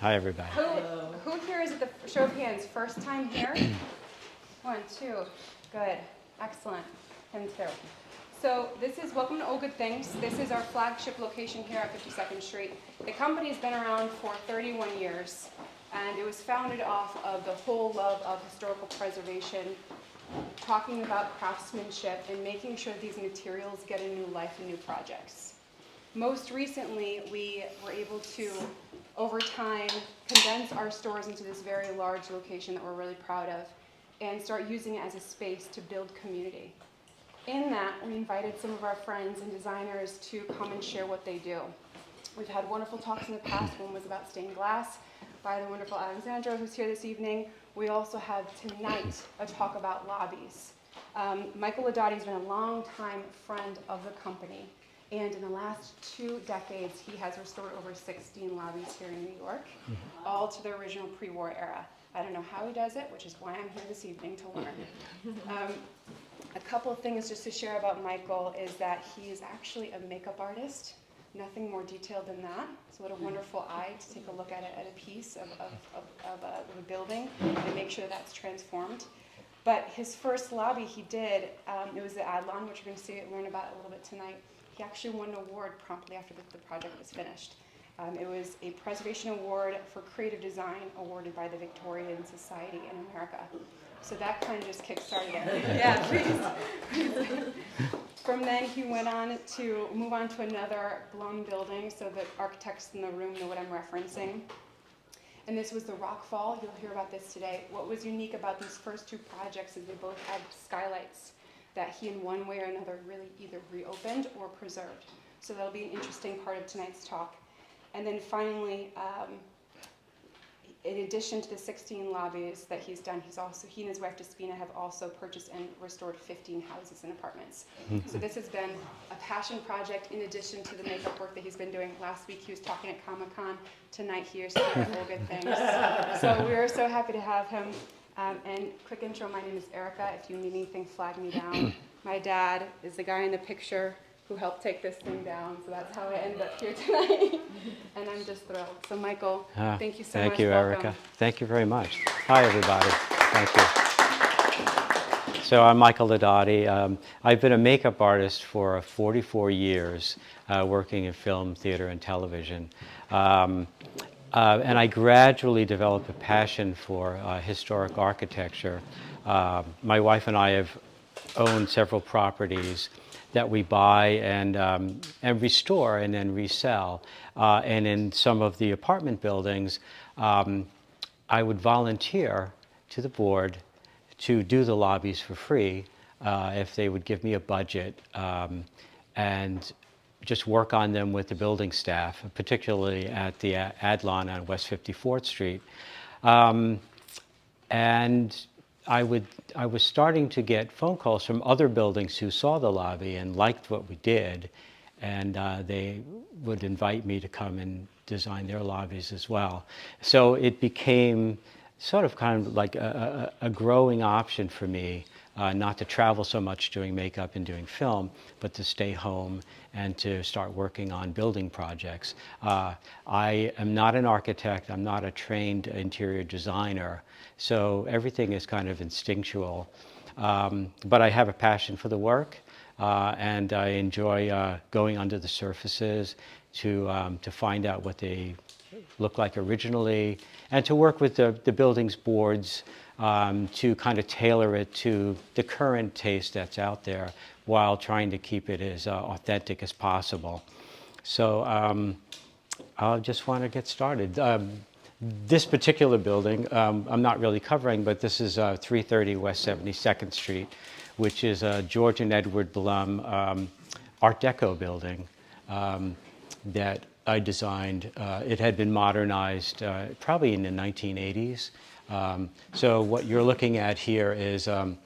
Hi, everybody. Who here is at the show of hands first time here? 1, 2, good, excellent, him too. So this is Welcome to All Good Things. This is our flagship location here at 52nd Street. The company has been around for 31 years, and it was founded off of the whole love of historical preservation, talking about craftsmanship and making sure these materials get a new life in new projects. Most recently, we were able to, over time, condense our stores into this very large location that we're really proud of and start using it as a space to build community. In that, we invited some of our friends and designers to come and share what they do. We've had wonderful talks in the past. One was about stained glass by the wonderful Alexandra, who's here this evening. We also have tonight a talk about lobbies. Michael Laudati has been a long-time friend of the company. And in the last 2 decades, he has restored over 16 lobbies here in New York, all to the original pre-war era. I don't know how he does it, which is why I'm here this evening to learn. A couple of things just to share about Michael is that he is actually a makeup artist, nothing more detailed than that. So what a wonderful eye to take a look at a piece of a building and make sure that's transformed. But his first lobby he did, it was the Adlon, which we're going to learn about a little bit tonight. He actually won an award promptly after the project was finished. It was a preservation award for creative design awarded by the Victorian Society in America. So that kind of just kick-started it. Yeah, please. From then he went on to move on to another Blum building, so the architects in the room know what I'm referencing. And this was the Rockfall. You'll hear about this today. What was unique about these first 2 projects is they both had skylights that he in one way or another really either reopened or preserved. So that'll be an interesting part of tonight's talk. And then finally, in addition to the 16 lobbies that he's done, he and his wife Despina have also purchased and restored 15 houses and apartments. So this has been a passion project in addition to the makeup work that he's been doing. Last week he was talking at Comic-Con. Tonight he is doing All Good Things. So we're so happy to have him. And quick intro, my name is Erica. If you need anything, flag me down. My dad is the guy in the picture who helped take this thing down, so that's how I ended up here tonight. And I'm just thrilled. So Michael, thank you so much. Thank you, Welcome. Erica. Thank you very much. Hi, everybody. Thank you. So I'm Michael Laudati. I've been a makeup artist for 44 years, working in film, theater, and television. And I gradually developed a passion for historic architecture. My wife and I have owned several properties that we buy and restore and then resell. And in some of the apartment buildings, I would volunteer to the board to do the lobbies for free if they would give me a budget and just work on them with the building staff, particularly at the Adlon on West 54th Street. And I was starting to get phone calls from other buildings who saw the lobby and liked what we did, and they would invite me to come and design their lobbies as well. So it became sort of kind of like a growing option for me, not to travel so much doing makeup and doing film, but to stay home and to start working on building projects. I am not an architect, I'm not a trained interior designer, so everything is kind of instinctual. But I have a passion for the work, and I enjoy going under the surfaces to find out what they look like originally, and to work with the building's boards to kind of tailor it to the current taste that's out there while trying to keep it as authentic as possible. So I just want to get started. This particular building, I'm not really covering, but this is 330 West 72nd Street, which is a George and Edward Blum Art Deco building that I designed. It had been modernized probably in the 1980s. So what you're looking at here is a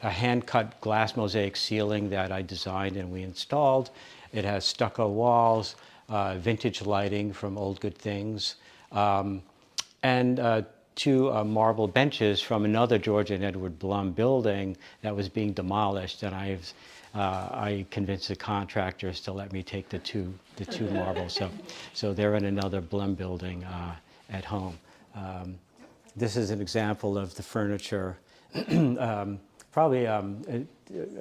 hand-cut glass mosaic ceiling that I designed and we installed. It has stucco walls, vintage lighting from Old Good Things, and 2 marble benches from another George and Edward Blum building that was being demolished. And I've I convinced the contractors to let me take the two marbles. So they're in another Blum building at home. This is an example of the furniture, probably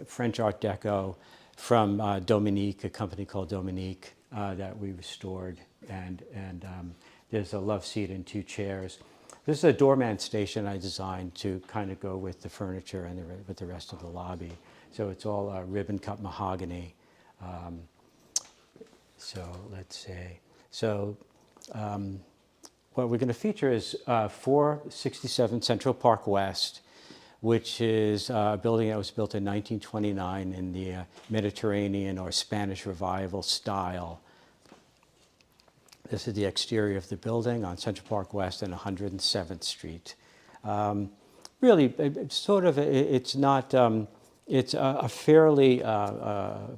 French Art Deco from Dominique, a company called Dominique that we restored, and there's a love seat and two chairs. This is a doorman station I designed to kind of go with the furniture and with the rest of the lobby. So it's all ribbon cut mahogany. So let's see. So what we're going to feature is 467 Central Park West, which is a building that was built in 1929 in the Mediterranean or Spanish Revival style. This is the exterior of the building on Central Park West and 107th Street. Really, it's sort of, it's not, it's a fairly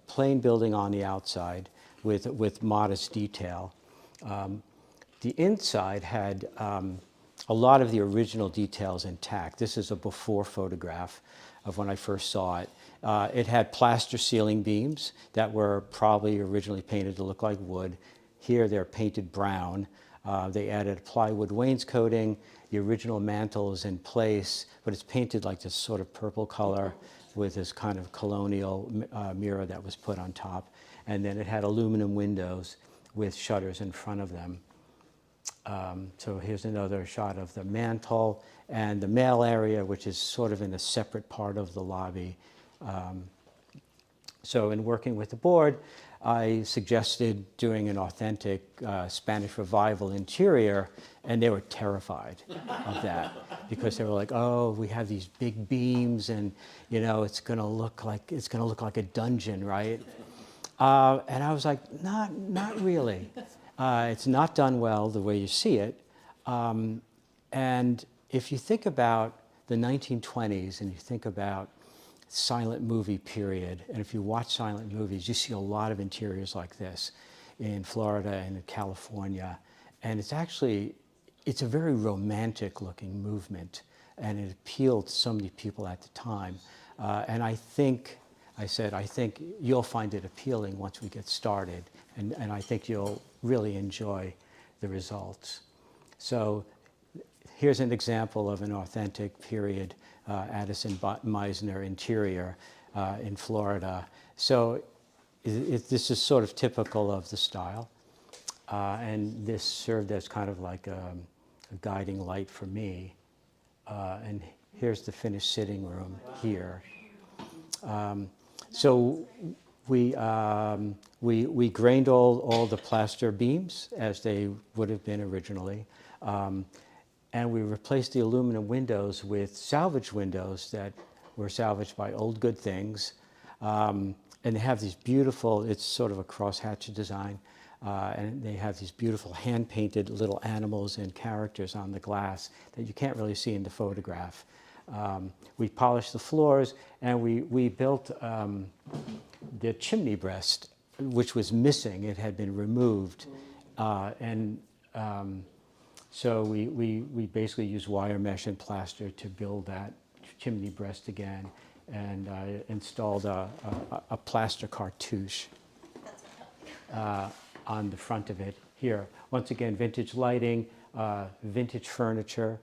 plain building on the outside with modest detail. The inside had a lot of the original details intact. This is a before photograph of when I first saw it. It had plaster ceiling beams that were probably originally painted to look like wood. Here they're painted brown. They added plywood wainscoting. The original mantle is in place, but it's painted like this sort of purple color with this kind of colonial mirror that was put on top. And then it had aluminum windows with shutters in front of them. So here's another shot of the mantle and the mail area, which is sort of in a separate part of the lobby. So in working with the board, I suggested doing an authentic Spanish Revival interior, and they were terrified of that because they were like, "Oh, we have these big beams, and you know, it's going to look like a dungeon, right?" And I was like, "Not really. It's not done well the way you see it." And if you think about the 1920s and you think about silent movie period, and if you watch silent movies, you see a lot of interiors like this in Florida and in California, and it's a very romantic looking movement, and it appealed to so many people at the time. And I think you'll find it appealing once we get started, and I think you'll really enjoy the results. So here's an example of an authentic period Addison Meisner interior in Florida. So this is sort of typical of the style. And this served as kind of like a guiding light for me. And here's the finished sitting room here. So we grained all the plaster beams as they would have been originally. And we replaced the aluminum windows with salvage windows that were salvaged by Old Good Things. And they have these beautiful, it's sort of a crosshatched design, and they have these beautiful hand-painted little animals and characters on the glass that you can't really see in the photograph. We polished the floors, and we built the chimney breast, which was missing. It had been removed. So we basically used wire mesh and plaster to build that chimney breast again, and installed a plaster cartouche on the front of it here. Once again, vintage lighting, vintage furniture.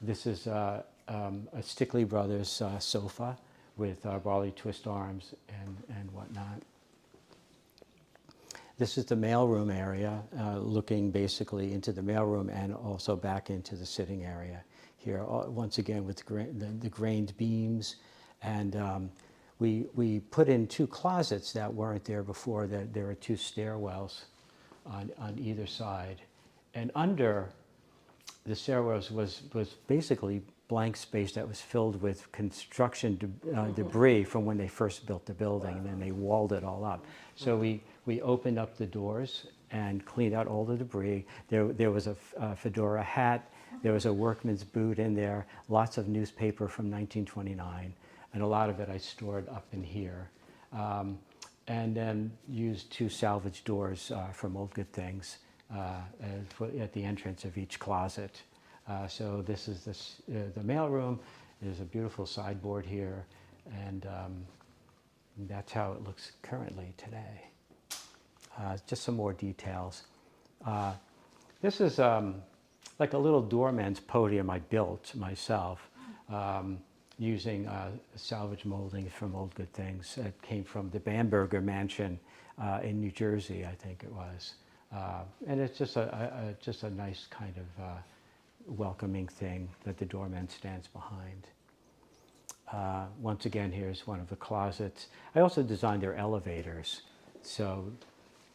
This is a Stickley Brothers sofa with Barley twist arms and whatnot. This is the mailroom area, looking basically into the mailroom and also back into the sitting area here, once again with the grained beams. And we put in two closets that weren't there before. There were two stairwells on either side. And under the stairwells was basically blank space that was filled with construction debris from when they first built the building, and then they walled it all up. So we opened up the doors and cleaned out all the debris. There was a fedora hat, there was a workman's boot in there, lots of newspaper from 1929, and a lot of it I stored up in here. And then used two salvage doors from Old Good Things at the entrance of each closet. So this is the mailroom. There's a beautiful sideboard here, and And that's how it looks currently today. Just some more details. This is like a little doorman's podium I built myself using salvage molding from Old Good Things. It came from the Bamberger Mansion in New Jersey, I think it was. And it's just a nice kind of welcoming thing that the doorman stands behind. Once again, here's one of the closets. I also designed their elevators. So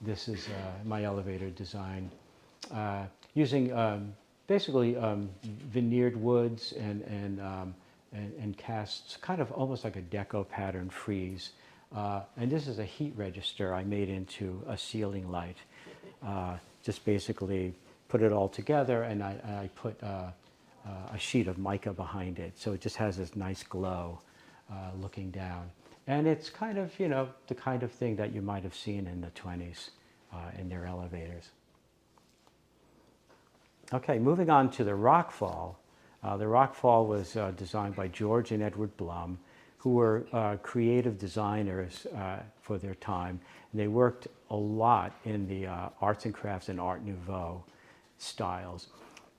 this is my elevator design using basically veneered woods and casts, kind of almost like a deco pattern frieze. And this is a heat register I made into a ceiling light. Just basically put it all together, and I put a sheet of mica behind it, so it just has this nice glow looking down. And it's kind of, you know, the kind of thing that you might have seen in the 20s in their elevators. Okay, moving on to the Rockfall. The Rockfall was designed by George and Edward Blum, who were creative designers for their time. And they worked a lot in the arts and crafts and Art Nouveau styles.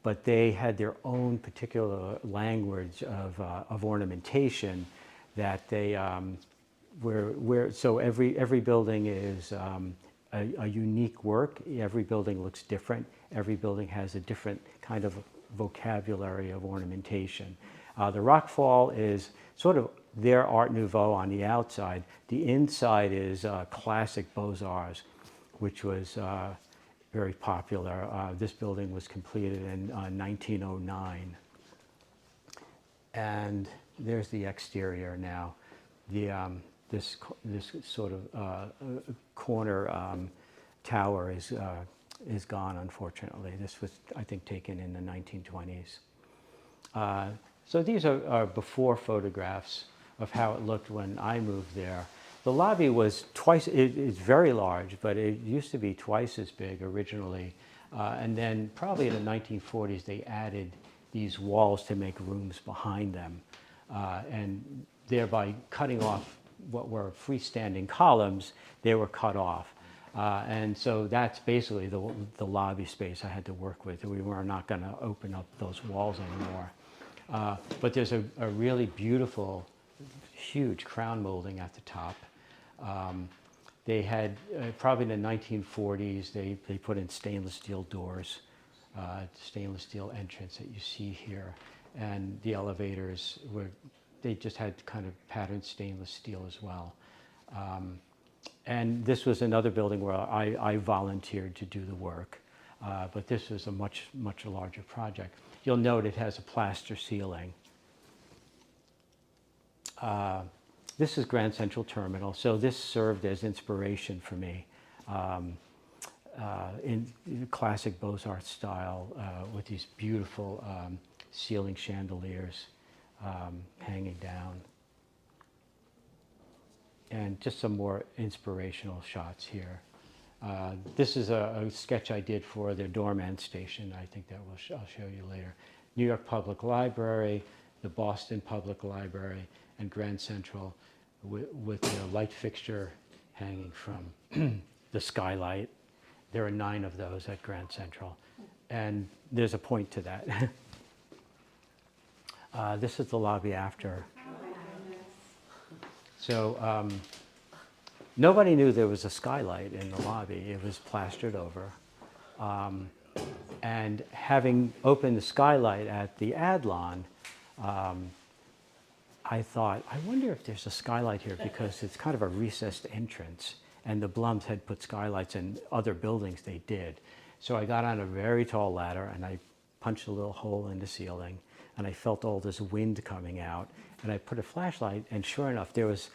But they had their own particular language of ornamentation that they so every building is a unique work. Every building looks different. Every building has a different kind of vocabulary of ornamentation. The Rockfall is sort of their Art Nouveau on the outside. The inside is classic Beaux-Arts, which was very popular. This building was completed in 1909. And there's the exterior now. This sort of corner tower is gone, unfortunately. This was, I think, taken in the 1920s. So these are before photographs of how it looked when I moved there. The lobby was it's very large, but it used to be twice as big originally. And then probably in the 1940s, they added these walls to make rooms behind them. And thereby cutting off what were freestanding columns, they were cut off. And so that's basically the lobby space I had to work with. We were not going to open up those walls anymore. But there's a really beautiful, huge crown molding at the top. They had, probably in the 1940s, they put in stainless steel doors, stainless steel entrance that you see here. And the elevators they just had kind of patterned stainless steel as well. And this was another building where I volunteered to do the work. But this was a much larger project. You'll note it has a plaster ceiling. This is Grand Central Terminal, so this served as inspiration for me in classic Beaux-Arts style with these beautiful ceiling chandeliers hanging down. And just some more inspirational shots here. This is a sketch I did for their doorman station. I think that I'll show you later. New York Public Library, the Boston Public Library, and Grand Central with the light fixture hanging from the skylight. There are 9 of those at Grand Central. And there's a point to that. This is the lobby after. So nobody knew there was a skylight in the lobby. It was plastered over. And having opened the skylight at the Adlon, I thought, I wonder if there's a skylight here because it's kind of a recessed entrance. And the Blums had put skylights in other buildings they did. So I got on a very tall ladder and I punched a little hole in the ceiling and I felt all this wind coming out. And I put a flashlight and sure enough, there was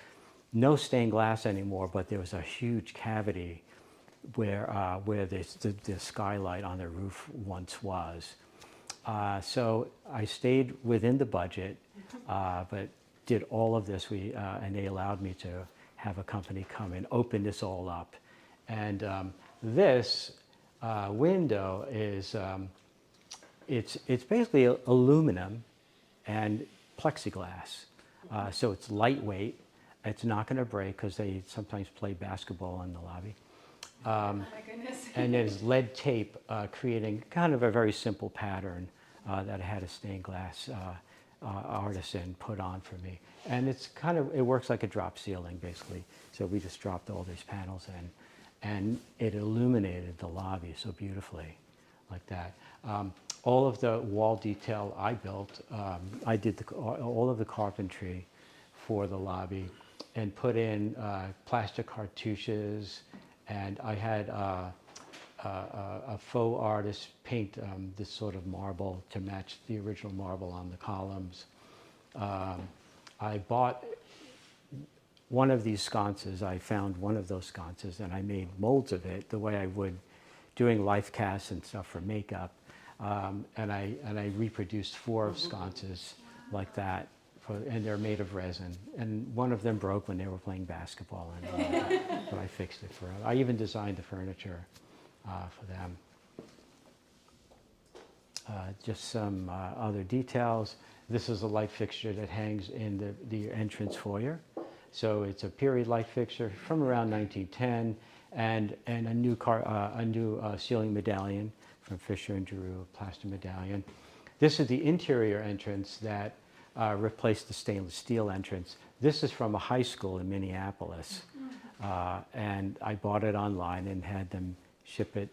no stained glass anymore, but there was a huge cavity where the skylight on the roof once was. So I stayed within the budget, but did all of this. And they allowed me to have a company come and open this all up. And this window is, it's basically aluminum and plexiglass. So it's lightweight. It's not going to break because they sometimes play basketball in the lobby. Oh my goodness. And there's lead tape creating kind of a very simple pattern that I had a stained glass artisan put on for me. And it works like a drop ceiling basically. So we just dropped all these panels in and it illuminated the lobby so beautifully like that. All of the wall detail I built, I did all of the carpentry for the lobby and put in plastic cartouches, and I had a faux artist paint this sort of marble to match the original marble on the columns. I bought one of these sconces. I found one of those sconces and I made molds of it the way I would doing life casts and stuff for makeup. And I reproduced 4 sconces like that, and they're made of resin. And one of them broke when they were playing basketball, but I fixed it for them. I even designed the furniture for them. Just some other details. This is a light fixture that hangs in the entrance foyer. So it's a period light fixture from around 1910, and a new ceiling medallion from Fisher and Giroux, plaster medallion. This is the interior entrance that replaced the stainless steel entrance. This is from a high school in Minneapolis, and I bought it online and had them ship it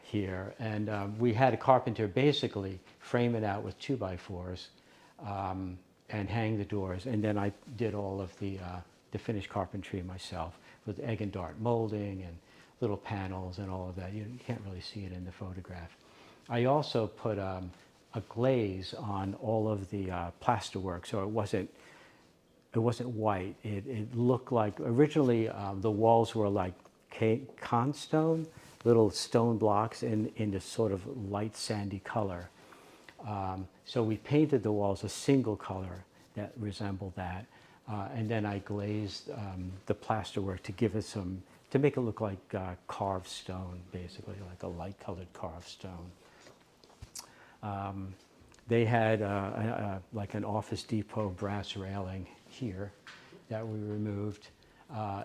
here. And we had a carpenter basically frame it out with 2x4s and hang the doors. And then I did all of the finished carpentry myself with egg and dart molding and little panels and all of that. You can't really see it in the photograph. I also put a glaze on all of the plasterwork, so it wasn't white. It looked like, originally the walls were like constone, little stone blocks in this sort of light sandy color. So we painted the walls a single color that resembled that. And then I glazed the plasterwork to give it to make it look like carved stone, basically, like a light-colored carved stone. They had like an Office Depot brass railing here that we removed.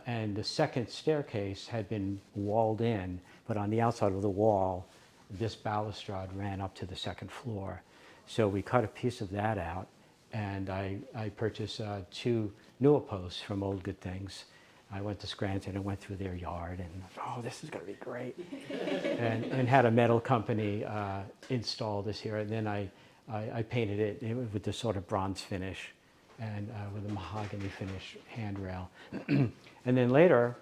And the second staircase had been walled in, but on the outside of the wall, this balustrade ran up to the second floor. So we cut a piece of that out, and I purchased 2 Newell posts from Old Good Things. I went to Scranton and went through their yard and, oh, this is going to be great. and had a metal company install this here. And then I painted it with this sort of bronze finish and with a mahogany finish handrail. And then later,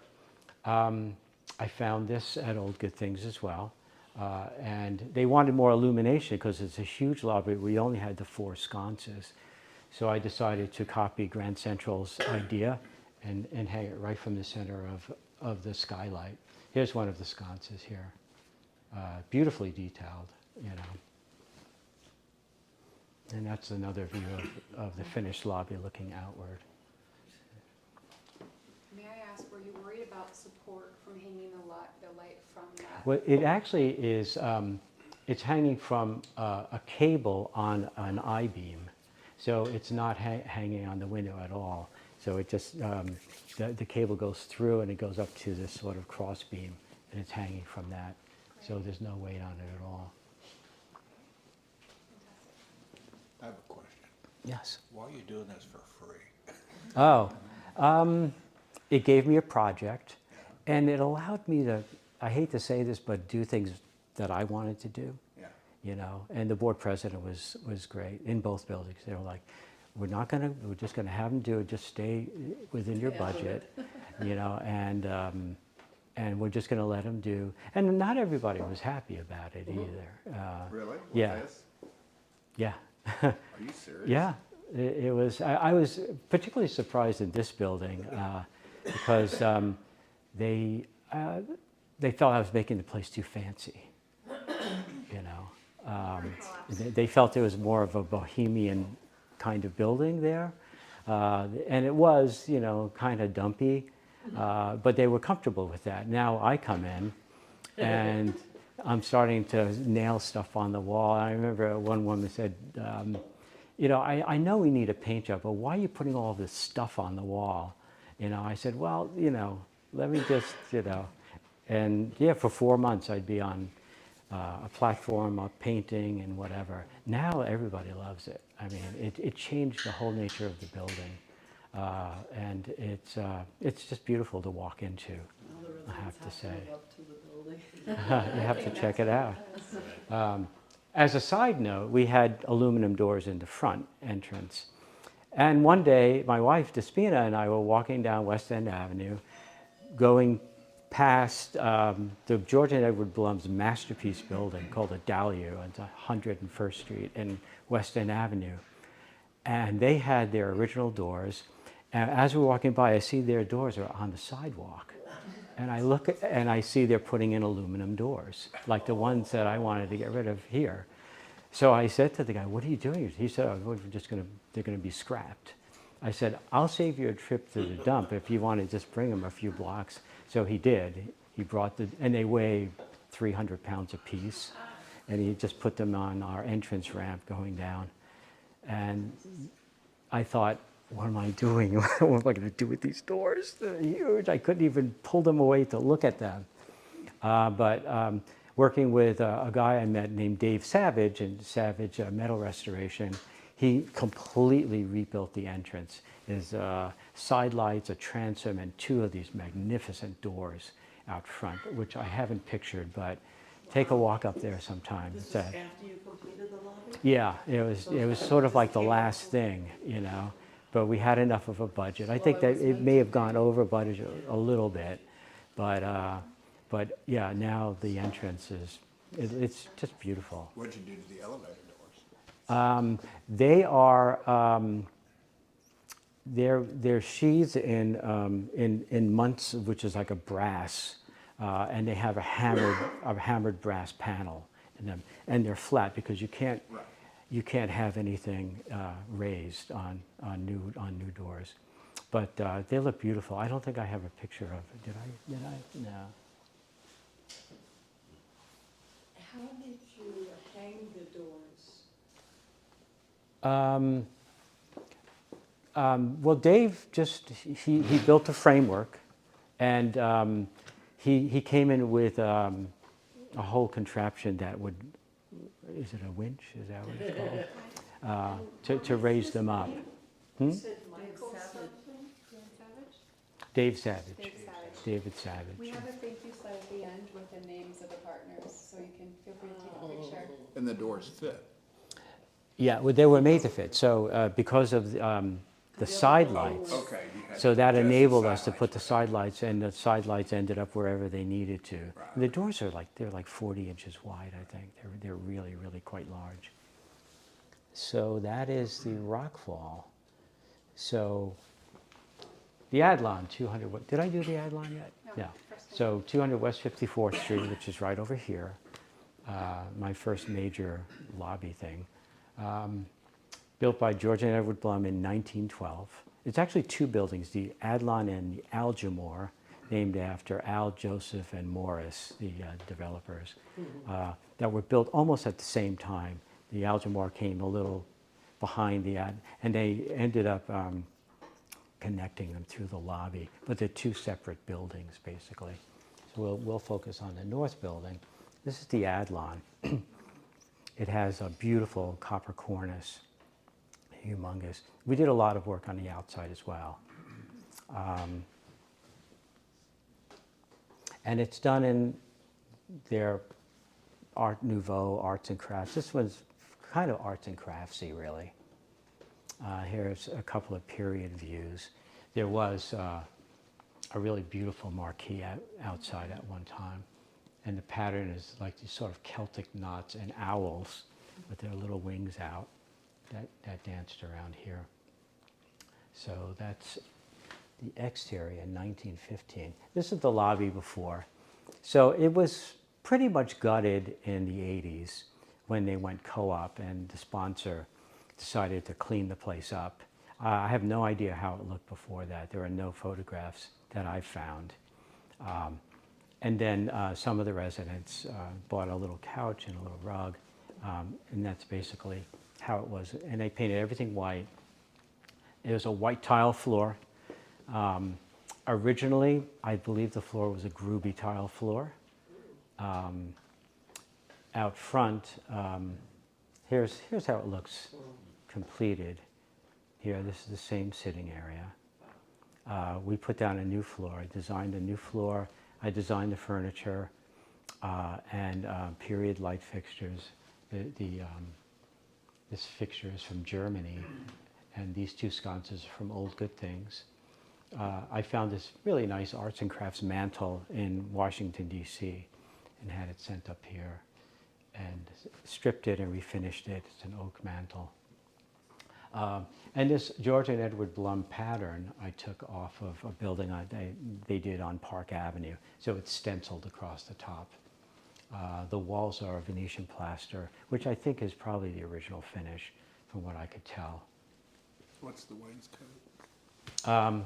I found this at Old Good Things as well. And they wanted more illumination because it's a huge lobby. We only had the 4 sconces. So I decided to copy Grand Central's idea and hang it right from the center of the skylight. Here's one of the sconces here. Beautifully detailed, you know. And that's another view of the finished lobby looking outward. May I ask, were you worried about support from hanging the light from that? Well, it actually is, it's hanging from a cable on an I-beam. So it's not hanging on the window at all. So it just, the cable goes through and it goes up to this sort of cross beam, and it's hanging from that. Great. So there's no weight on it at all. Fantastic. I have a question. Yes. Why are you doing this for free? Oh, it gave me a project, and it allowed me to, I hate to say this, but do things that I wanted to do. Yeah. You know, and the board president was great in both buildings. They were like, we're just gonna have them do it, just stay within your budget, you know, and we're just gonna let them do, and not everybody was happy about it either. Really? With yeah. this? Yeah. Are you serious? Yeah, it was, I was particularly surprised in this building because they felt I was making the place too fancy, you know. They felt there was more of a bohemian kind of building there. And it was, you know, kind of dumpy, but they were comfortable with that. Now I come in and I'm starting to nail stuff on the wall. I remember one woman said, you know, I know we need a paint job, but why are you putting all this stuff on the wall? I said, well, let me just, and yeah, for 4 months I'd be on a platform, up painting and whatever. Now everybody loves it. I mean, it changed the whole nature of the building. And it's just beautiful to walk into, Now the I have residents to have say. to live up to the building. You have to check it out. As a side note, we had aluminum doors in the front entrance. And one day, my wife, Despina, and I were walking down West End Avenue, going past the George and Edward Blum's masterpiece building called a Dalio on 101st Street and West End Avenue. And they had their original doors. And as we're walking by, I see their doors are on the sidewalk. And I look at, and I see they're putting in aluminum doors, like the ones that I wanted to get rid of here. So I said to the guy, "What are you doing?" He said, "Oh, they're going to be scrapped." I said, "I'll save you a trip to the dump if you want to just bring them a few blocks." So he did. He brought and they weigh 300 pounds apiece. And he just put them on our entrance ramp going down. And I thought, what am I doing? What am I going to do with these doors? They're huge. I couldn't even pull them away to look at them. But working with a guy I met named Dave Savage in Savage Metal Restoration, he completely rebuilt the entrance. His side lights, a transom, and 2 of these magnificent doors out front, which I haven't pictured, but take a walk up there sometime. This is after you completed the lobby? Yeah, it was sort of like the last thing, but we had enough of a budget. I think that it may have gone over budget a little bit, but yeah, now the entrance it's just beautiful. What'd you do to the elevator doors? They are they're sheathed in munts, which is like a brass, and they have a hammered brass panel in them, and they're flat because you can't Right. you can't have anything raised on new doors, but they look beautiful. I don't think I have a picture of it. Did I? No. How did you hang the doors? Well, Dave he built a framework, and he came in with a whole contraption that would, is it a winch? Is that what it's called? To raise them up. You said Michael something? Dave Savage. Dave Savage. David Savage. We have a thank you slide at the end with the names of the partners, so you can feel free to take a picture. And the doors fit. Yeah, well, they were made to fit. So because of the side lights, Okay. You had so that just the enabled us to side put the lights. side lights, and the side lights ended up wherever they needed to. Right. And the doors are they're like 40 inches wide, I think. They're really, really quite large. So that is the Rockfall. So the Adlon, 200, did I do the Adlon yet? No, first one. So 200 West 54th Street, which is right over here, my first major lobby thing. Built by George and Edward Blum in 1912. It's actually 2 buildings, the Adlon and the Algemore, named after Al, Joseph, and Morris, the developers, that were built almost at the same time. The Algemore came a little behind the and they ended up connecting them through the lobby, but they're 2 separate buildings, basically. So we'll focus on the north building. This is the Adlon. It has a beautiful copper cornice, humongous. We did a lot of work on the outside as well. And it's done in their Art Nouveau, arts and crafts. This one's kind of arts and craftsy, really. Here's a couple of period views. There was a really beautiful marquee outside at one time. And the pattern is like these sort of Celtic knots and owls with their little wings out that danced around here. So that's the exterior in 1915. This is the lobby before. So it was pretty much gutted in the 80s when they went co-op and the sponsor decided to clean the place up. I have no idea how it looked before that. There are no photographs that I found. And then some of the residents bought a little couch and a little rug, and that's basically how it was. And they painted everything white. It was a white tile floor. Originally, I believe the floor was a groovy tile floor. Out front, here's how it looks completed. Here, this is the same sitting area. We put down a new floor. I designed a new floor. I designed the furniture and period light fixtures. This fixture is from Germany, and these two sconces are from Old Good Things. I found this really nice arts and crafts mantle in Washington, D.C., and had it sent up here, and stripped it and refinished it. It's an oak mantle. And this George and Edward Blum pattern I took off of a building they did on Park Avenue, so it's stenciled across the top. The walls are Venetian plaster, which I think is probably the original finish, from what I could tell. What's the wainscot?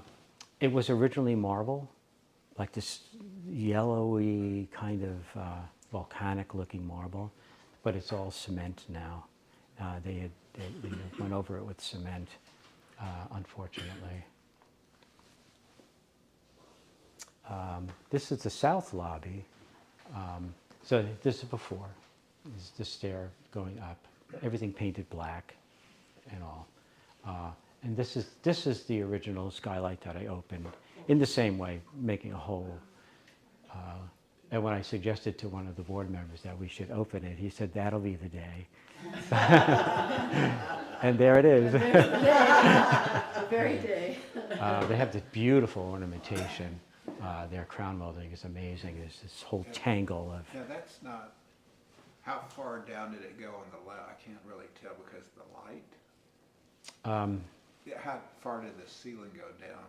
It was originally marble, like this yellowy kind of volcanic-looking marble, but it's all cement now. They went over it with cement, unfortunately. This is the south lobby. So this is before. This is the stair going up. Everything painted black and all. And this is the original skylight that I opened in the same way, making a hole. And when I suggested to one of the board members that we should open it, he said, "That'll be the day." And there it is. The very day. They have this beautiful ornamentation. Their crown molding is amazing. There's this whole tangle of... Yeah, that's not, how far down did it go on the left? I can't really tell because of the light. Yeah, how far did the ceiling go down?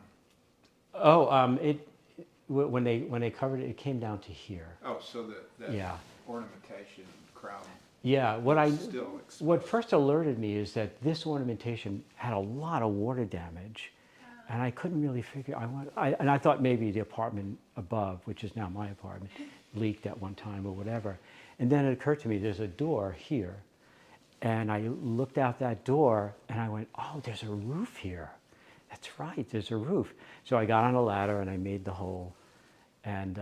When they covered it, it came down to here. Oh, so the Yeah. ornamentation crown Yeah, still exposed. what first alerted me is that this ornamentation had a lot of water damage, and I couldn't really figure. And I thought maybe the apartment above, which is now my apartment, leaked at one time or whatever. And then it occurred to me there's a door here, and I looked out that door and I went, "Oh, there's a roof here. That's right, there's a roof." So I got on a ladder and I made the hole. And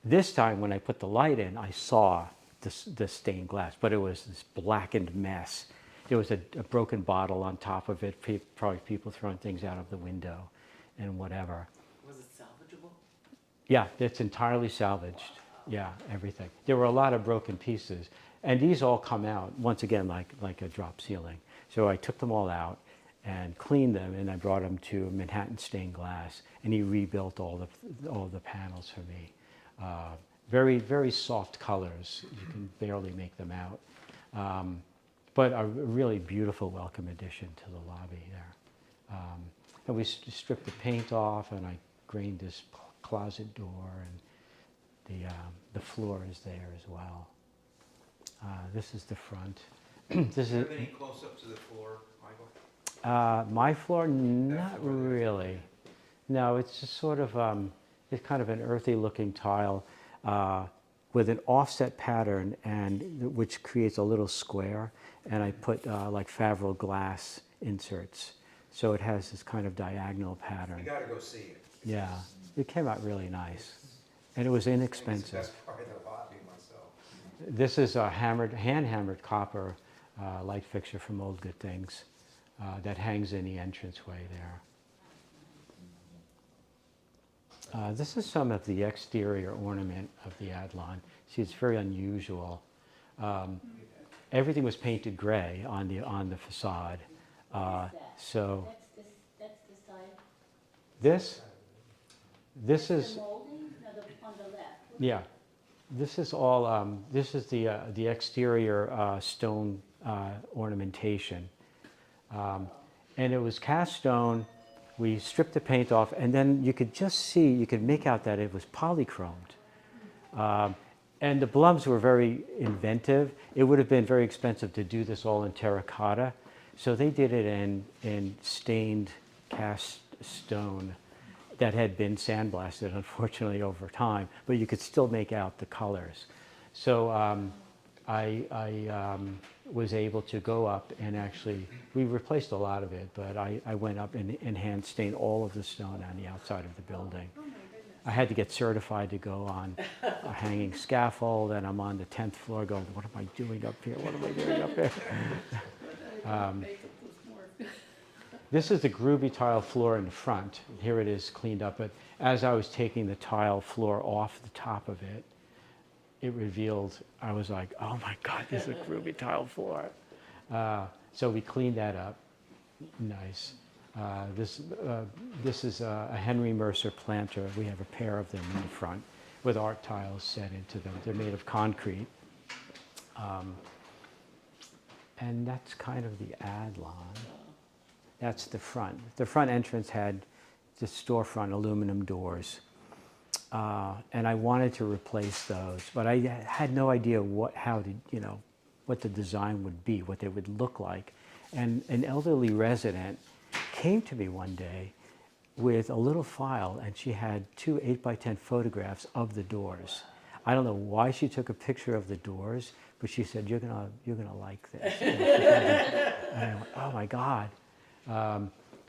this time when I put the light in, I saw the stained glass, but it was this blackened mess. There was a broken bottle on top of it, probably people throwing things out of the window and whatever. Was it salvageable? Yeah, it's entirely salvaged. Yeah, everything. There were a lot of broken pieces. And these all come out, once again, like a drop ceiling. So I took them all out and cleaned them, and I brought them to Manhattan Stained Glass, and he rebuilt all the panels for me. Very, very soft colors. You can barely make them out. But a really beautiful welcome addition to the lobby there. And we stripped the paint off, and I grained this closet door, and the floor is there as well. This is the front. This Do you is have any close-ups of the floor, Michael? my floor, not floor there. really. No, it's just sort of it's kind of an earthy-looking tile with an offset pattern, and which creates a little square. And I put like Favreau glass inserts, so it has this kind of diagonal You pattern. gotta go see it. Yeah, it came out really nice, and it was It's the inexpensive. best part of the lobby myself. This is a hand-hammered copper light fixture from Old Good Things that hangs in the entranceway there. This is some of the exterior ornament of the Adlon. See, it's very unusual. Everything was painted gray on the facade. So That's the side. this is The molding, no, on the left. yeah. This is all. This is the exterior stone ornamentation, and it was cast stone. We stripped the paint off, and then you could just see, you could make out that it was polychromed. And the Blums were very inventive. It would have been very expensive to do this all in terracotta, so they did it in stained cast stone that had been sandblasted, unfortunately, over time, but you could still make out the colors. So was able to go up and actually, we replaced a lot of it, but I went up and hand stained all of the stone on the outside of the building. Oh my goodness. I had to get certified to go on a hanging scaffold, and I'm on the 10th floor going, what am I doing up here? What am I doing up here? This is the groovy tile floor in the front. Here it is cleaned up, but as I was taking the tile floor off the top of it, it revealed, I was like, oh my God, this is a groovy tile floor. So we cleaned that up. Nice. This is a Henry Mercer planter. We have a pair of them in the front with art tiles set into them. They're made of concrete. And that's kind of the ad-lon. That's the front. The front entrance had the storefront aluminum doors. And I wanted to replace those, but I had no idea what the design would be, what they would look like. And an elderly resident came to me one day with a little file, and she had 2 8x10 photographs of the doors. I don't know why she took a picture of the doors, but she said, "You're gonna like this." And I went, "Oh my God!"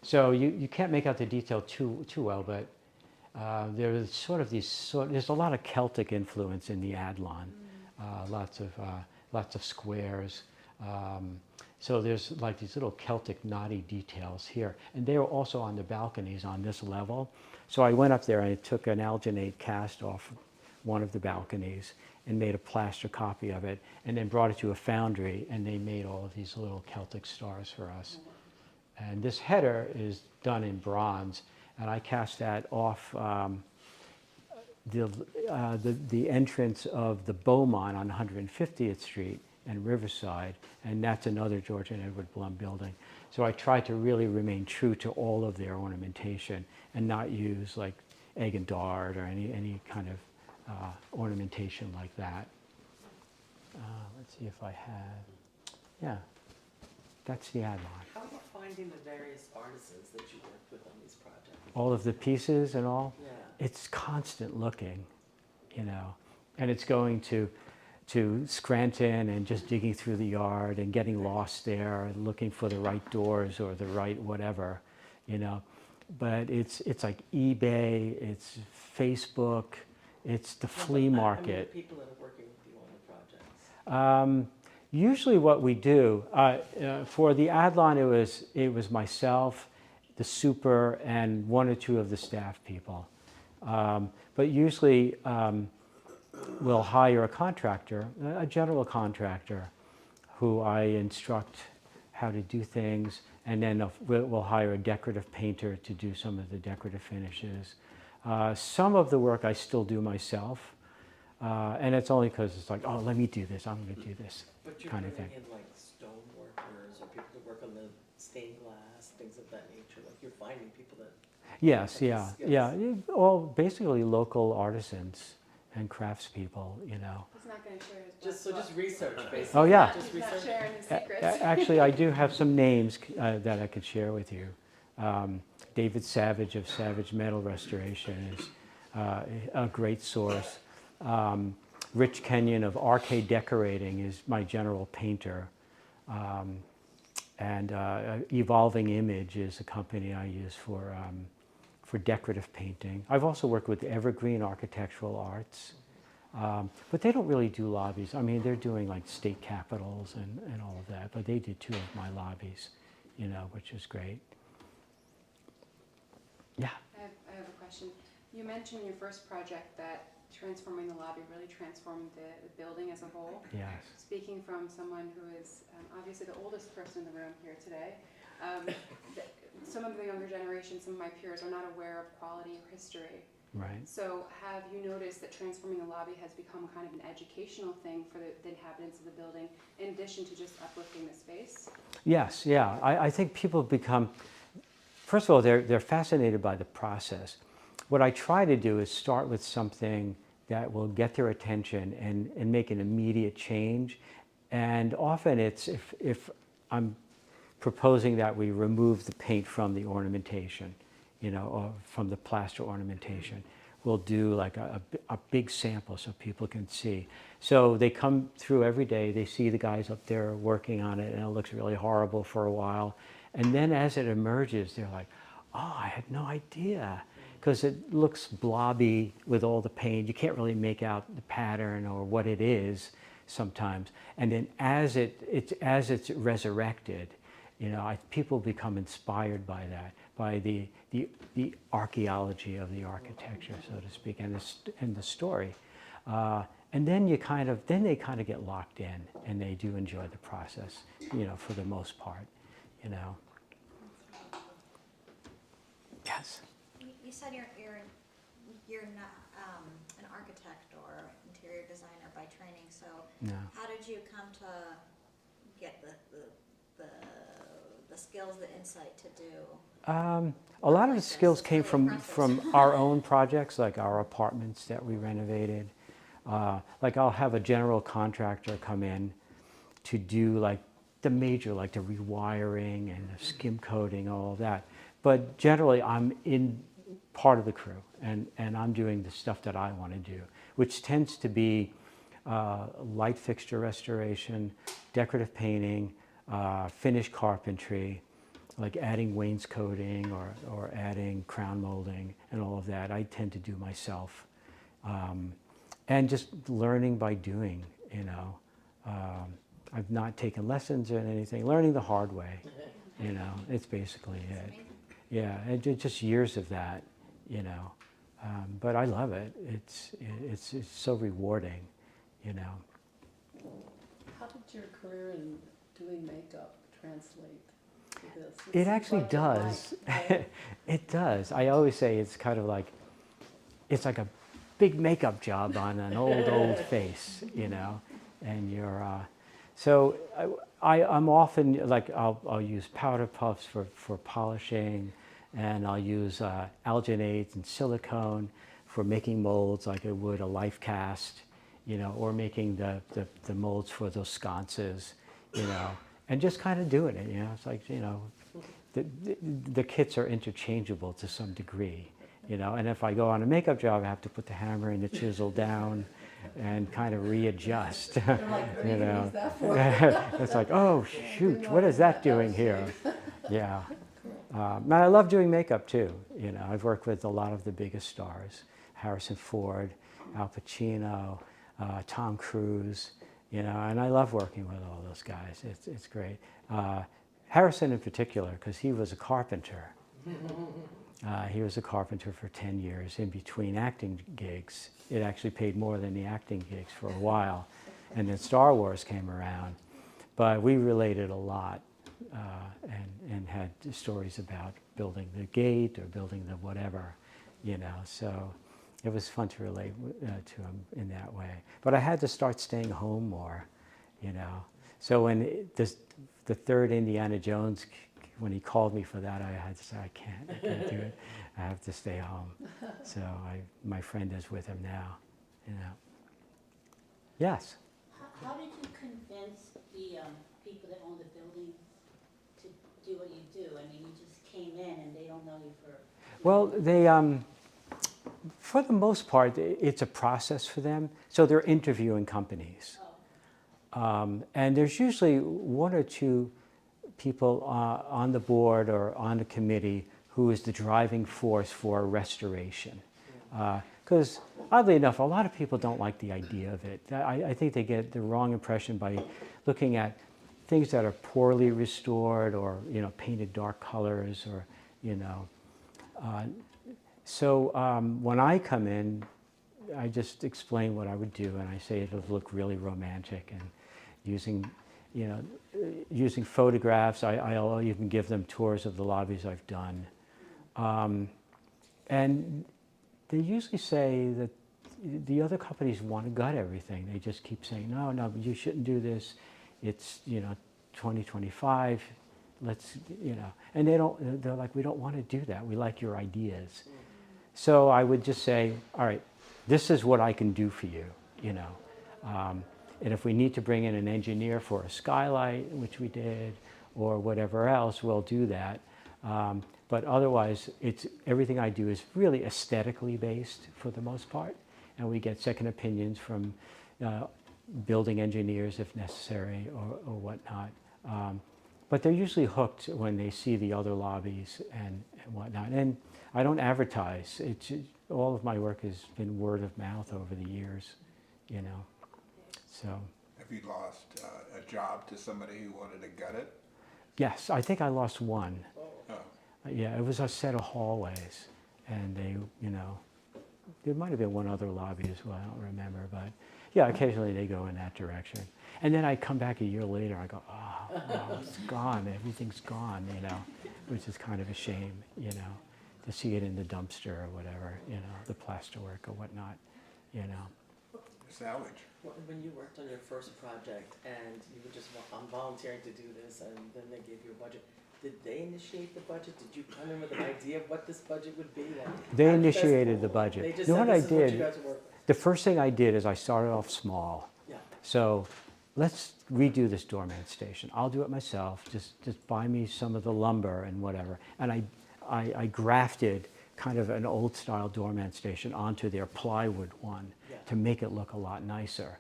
So you can't make out the detail too well, but there's there's a lot of Celtic influence in the ad-lon. Lots of squares. So there's like these little Celtic knotty details here. And they were also on the balconies on this level. So I went up there and I took an alginate cast off one of the balconies and made a plaster copy of it, and then brought it to a foundry, and they made all of these little Celtic stars for us. And this header is done in bronze, and I cast that off the entrance of the Beaumont on 150th Street and Riverside, and that's another George and Edward Blum building. So I tried to really remain true to all of their ornamentation and not use like egg and dart or any kind of ornamentation like that. Let's see if I have, yeah, that's the ad-lon. How about finding the various artisans that you worked with on these projects? All of the pieces and all? Yeah. It's constant looking, and it's going to Scranton and just digging through the yard and getting lost there and looking for the right doors or the right whatever, But it's like eBay, it's Facebook, it's the flea market. The people that are working with you on the projects. Usually what we do, for the ad-lon it was myself, the super, and 1 or 2 of the staff people. But usually we'll hire a contractor, a general contractor, who I instruct how to do things, and then we'll hire a decorative painter to do some of the decorative finishes. Some of the work I still do myself, and it's only because it's like, oh, let me do this, I'm going to do this But you're kind of bringing thing. in like stone workers or people that work on the stained glass, things of that nature. Like you're finding people that. Yes, have yeah, these yeah, skills. all basically local artisans and craftspeople, He's not going to share his Just research basically. Oh, yeah. Just He's not research. sharing his A- secrets. Actually, I do have some names that I could share with you. David Savage of Savage Metal Restoration is a great source. Rich Kenyon of Arcade Decorating is my general painter. And Evolving Image is a company I use for decorative painting. I've also worked with Evergreen Architectural Arts. But they don't really do lobbies. I mean, they're doing like state capitals and all of that, but they did 2 of my lobbies, which is great. Yeah. I have a question. You mentioned in your first project that transforming the lobby really transformed the building as a whole. Yes. Speaking from someone who is obviously the oldest person in the room here today, some of the younger generation, some of my peers, are not aware of quality or history. Right. So have you noticed that transforming the lobby has become kind of an educational thing for the inhabitants of the building, in addition to just uplifting the space? Yes, yeah. I think people become, first of all, they're fascinated by the process. What I try to do is start with something that will get their attention and make an immediate change. And often it's if I'm proposing that we remove the paint from the ornamentation, or from the plaster ornamentation, we'll do like a big sample so people can see. So they come through every day, they see the guys up there working on it, and it looks really horrible for a while. And then as it emerges, they're like, oh, I had no idea. Because it looks blobby with all the paint. You can't really make out the pattern or what it is sometimes. And then as it's resurrected, you know, people become inspired by that, by the archaeology of the architecture, so to speak, and the story. And then they kind of get locked in, and they do enjoy the process, you know, for the most part, you know. Yes. You said you're not an architect or interior designer by training, so No. how did you come to get the skills, the insight to do? A lot of the Like skills this. came It's really from impressive. our own projects, like our apartments that we renovated. Like I'll have a general contractor come in to do like the major, like the rewiring and the skim coating, all of that. But generally I'm in part of the crew, and I'm doing the stuff that I want to do, which tends to be light fixture restoration, decorative painting, finished carpentry, like adding wainscoting or adding crown molding and all of that. I tend to do myself. And just learning by doing, you know. I've not taken lessons or anything, learning the hard way, you know, it's basically it. Amazing. Yeah, and just years of that, you know. But I love it. It's so rewarding, you know. How did your career in doing makeup translate to this? It seems actually like does. might, right? It does. I always say it's kind of like, it's like a big makeup job on an old face, you know. And you're, so I'm often, like I'll use powder puffs for polishing, and I'll use alginate and silicone for making molds like I would a life cast, you know, or making the molds for those sconces, you know, and just kind of doing it, you know. It's like, you know, the kits are interchangeable to some degree, you know, and if I go on a makeup job, I have to put the hammer and the chisel down and kind of readjust, You're like, what do you you know. use that for? It's like, oh shoot, what is that doing here? Yeah. And I love doing makeup too, you know. I've worked with a lot of the biggest stars, Harrison Ford, Al Pacino, Tom Cruise, you know, and I love working with all those guys. It's great. Harrison in particular, because he was a carpenter. He was a carpenter for 10 years in between acting gigs. It actually paid more than the acting gigs for a while. And then Star Wars came around. But we related a lot and had stories about building the gate or building the whatever, you know. So it was fun to relate to him in that way. But I had to start staying home more, you know. So when the third Indiana Jones, when he called me for that, I had to say, I can't do it. I have to stay home. So my friend is with him now, you know. Yes? How did you convince the people that own the building to do what you do? I mean, you just came in and they don't know you for... Well, they, for the most part, it's a process for them. So they're interviewing companies. And there's usually one or two people on the board or on the committee who is the driving force for restoration. Because oddly enough, a lot of people don't like the idea of it. I think they get the wrong impression by looking at things that are poorly restored or, you know, painted dark colors or, you know. So when I come in, I just explain what I would do, and I say it'll look really romantic, and using, you know, using photographs. I'll even give them tours of the lobbies I've done. And they usually say that the other companies want to gut everything. They just keep saying, no, you shouldn't do this. It's, you know, 2025, let's, you know. And they're like, we don't want to do that. We like your ideas. So I would just say, all right, this is what I can do for you, you know. And if we need to bring in an engineer for a skylight, which we did, or whatever else, we'll do that. But otherwise, everything I do is really aesthetically based for the most part. And we get second opinions from building engineers if necessary or whatnot. But they're usually hooked when they see the other lobbies and whatnot. And I don't advertise. All of my work has been word of mouth over the years, you know. So. Have you lost a job to somebody who wanted to gut it? Yes, I think I lost one. Oh, Yeah, it was a set of hallways, and they, you know, there might have been one other lobby as well, I don't remember, but yeah, occasionally they go in that direction. And then I come back a year later, I go, oh, it's gone, everything's gone, you know, which is kind of a shame, you know, to see it in the dumpster or whatever, you know, the plasterwork or whatnot, you know. salvage. When you worked on your first project and you were just, I'm volunteering to do this, and then they gave you a budget, did they initiate the budget? Did you come in with an idea of what this budget would be? Like, They how did you guys- initiated the budget. They just You know said, what I this is what you did? guys work with. The first thing I did is I started off small. Yeah. So let's redo this doorman station. I'll do it myself. Just buy me some of the lumber and whatever. And I grafted kind of an old style doorman station onto their plywood one to make it look a lot nicer.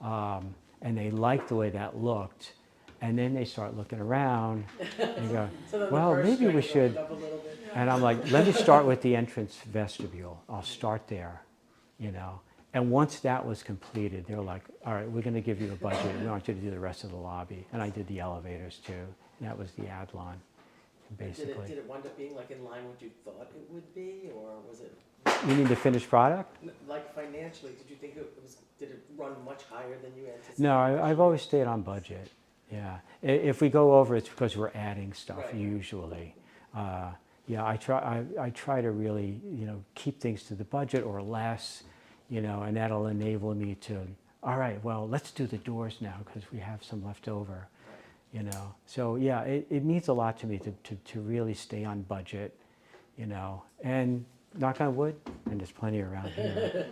And they liked the way that looked. And then they start looking around and go, So then the well, first maybe we string should. opened up a little bit. And I'm like, let me start with the entrance vestibule. I'll start there, you know. And once that was completed, they were like, all right, we're going to give you a budget. We want you to do the rest of the lobby. And I did the elevators too. And that was the Adlon, basically. Did it wind up being like in line what you thought it would be, or was it You mean the finished product? like financially? Did you think did it run much higher than you anticipated? No, I've always stayed on budget. Yeah. If we go over, it's because we're adding stuff Right. usually. Yeah, I try to really, you know, keep things to the budget or less, you know, and that'll enable me to, all right, well, let's do the doors now because we have some left over, you know. So yeah, it means a lot to me to really stay on budget, you know, and knock on wood, and there's plenty around here.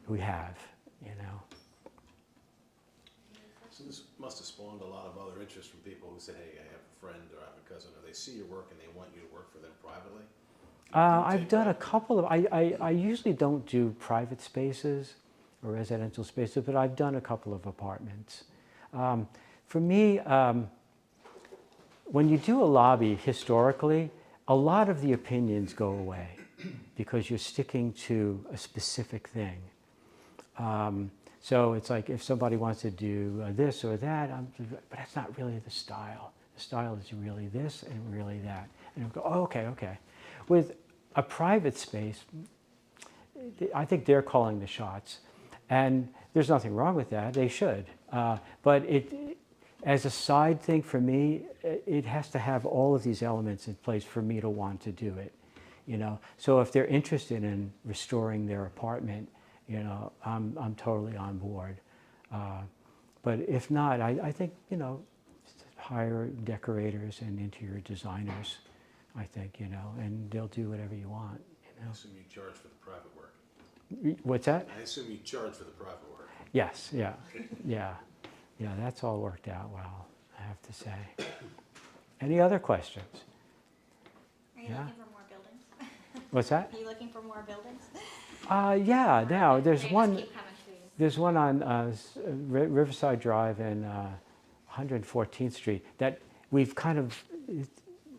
We have, you know. So this must have spawned a lot of other interest from people who say, hey, I have a friend or I have a cousin, or they see your work and they want you to work for them privately? I've done a couple of, I usually don't do private spaces or residential spaces, but I've done a couple of apartments. For me, when you do a lobby historically, a lot of the opinions go away because you're sticking to a specific thing. So it's like if somebody wants to do this or that, but that's not really the style. The style is really this and really that. And you go, oh, okay, okay. With a private space, I think they're calling the shots. And there's nothing wrong with that. They should. But as a side thing for me, it has to have all of these elements in place for me to want to do it. You know, so if they're interested in restoring their apartment, you know, I'm totally on board. But if not, I think, you know, hire decorators and interior designers, I think, you know, and they'll do whatever you want, you I know. assume you charge for the private work. What's that? I assume you charge for the private work. Yes, yeah, yeah. Yeah, that's all worked out well, I have to say. Any other questions? Are you Yeah. looking for more buildings? What's that? Are you looking for more buildings? Yeah, now, there's They just one. keep coming to you. There's one on Riverside Drive and 114th Street that we've kind of,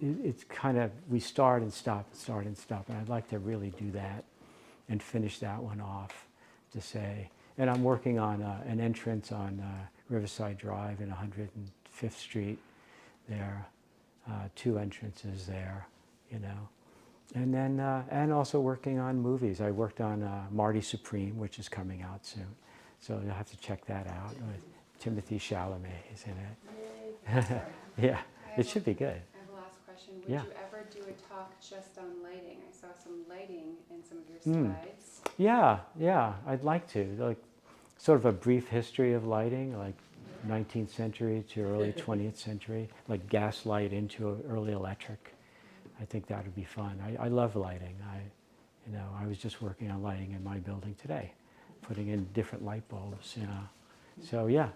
it's kind of, we start and stop, and I'd like to really do that and finish that one off, to say. And I'm working on an entrance on Riverside Drive and 105th Street there, 2 entrances there, you know. And then, and also working on movies. I worked on Marty Supreme, which is coming out soon. So you'll have to check that out. With Timothy Chalamet is in it. Yeah, it should be good. I have a last question. Would Yeah. you ever do a talk just on lighting? I saw some lighting in some of your slides. Yeah, yeah, I'd like to. Like, sort of a brief history of lighting, like 19th century to early 20th century, like gas light into early electric. I think that would be fun. I love lighting. I was just working on lighting in my building today, putting in different light bulbs, you know. So yeah,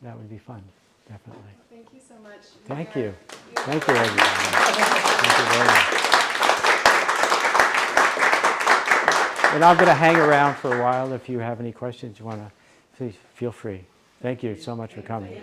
that would be fun. definitely. Thank you so much. Thank You're- you. Thank you, everybody. Thank you very much. And I'm going to hang around for a while. If you have any questions you want to, please feel free. Thank you so much for coming.